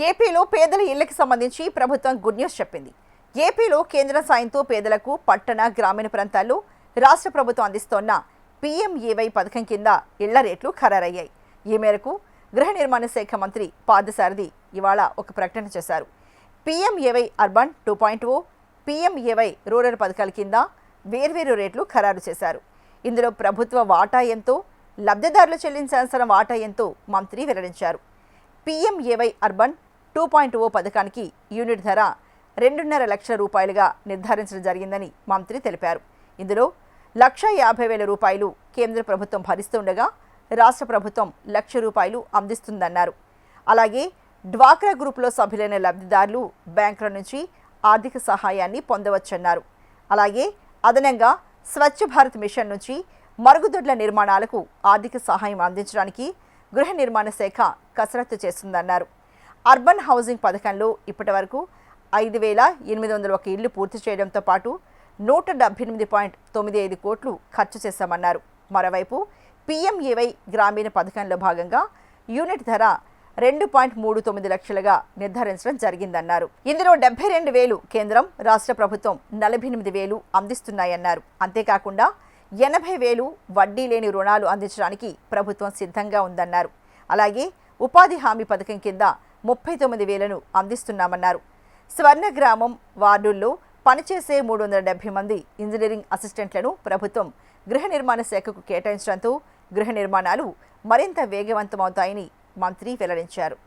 ఏపీలో పేదల ఇళ్లకు సంబంధించి ప్రభుత్వం గుడ్ న్యూస్ చెప్పింది. ఏపీలో కేంద్ర సాయంతో పేదలకు పట్టణ గ్రామీణ ప్రాంతాల్లో రాష్ట్ర ప్రభుత్వం అందిస్తోన్న పీఎంఏవై పథకం కింద ఇళ్ల రేట్లు ఖరారయ్యాయి. ఈ మేరకు గృహ నిర్మాణ శాఖ మంత్రి పార్థసారథి ఇవాళ ఒక ప్రకటన చేశారు. పీఎంఏవై అర్బన్ 2.0, పీఎంఏవై రూరల్ పథకాల కింద వేర్వేరు రేట్లు ఖరారు చేశారు. ఇందులో ప్రభుత్వ వాటా ఎంతో, లబ్ధిదారులు చెల్లించాల్సిన వాటా ఎంతో మంత్రి వెల్లడించారు. పీఎంఏవై అర్బన్ 2.0 పథకానికి యూనిట్ ధర 2.5 లక్షల రూపాయలుగా నిర్ధారించడం జరిగిందని మంత్రి తెలిపారు. ఇందులో 1,50,000 రూపాయలు కేంద్ర ప్రభుత్వం భరిస్తుండగా రాష్ట్ర ప్రభుత్వం 1,00,000 రూపాయలు అందిస్తుందన్నారు. అలాగే డ్వాక్రా గ్రూపులో సభ్యులైన లబ్ధిదారులు బ్యాంకుల నుంచి ఆర్థిక సహాయాన్ని పొందవచ్చన్నారు. అలాగే అదనంగా స్వచ్ఛ భారత్ మిషన్ నుంచి మరుగుదొడ్ల నిర్మాణాలకు ఆర్థిక సహాయం అందించడానికి గృహ నిర్మాణ శాఖ కసరత్తు చేస్తుందన్నారు. అర్బన్ హౌసింగ్ పథకంలో ఇప్పటివరకు 5,801 ఇళ్లు పూర్తి చేయడంతో పాటు 178.95 కోట్లు ఖర్చు చేశామన్నారు. మరోవైపు పీఎంఏవై గ్రామీణ పథకంలో భాగంగా యూనిట్ ధర 2.39 లక్షలుగా నిర్ధారించడం జరిగిందన్నారు. ఇందులో 72,000 కేంద్రం, రాష్ట్ర ప్రభుత్వం 48,000 అందిస్తున్నాయన్నారు. అంతేకాకుండా 80,000 వడ్డీ లేని రుణాలు అందించడానికి ప్రభుత్వం సిద్ధంగా ఉందన్నారు. అలాగే ఉపాధి హామీ పథకం కింద 39,000ను అందిస్తున్నామన్నారు. స్వర్ణగ్రామం వార్డుల్లో పనిచేసే 370 మంది ఇంజనీరింగ్ అసిస్టెంట్లను ప్రభుత్వం గృహ నిర్మాణ శాఖకు కేటాయించడంతో గృహ నిర్మాణాలు మరింత వేగవంతమవుతాయని మంత్రి వెల్లడించారు.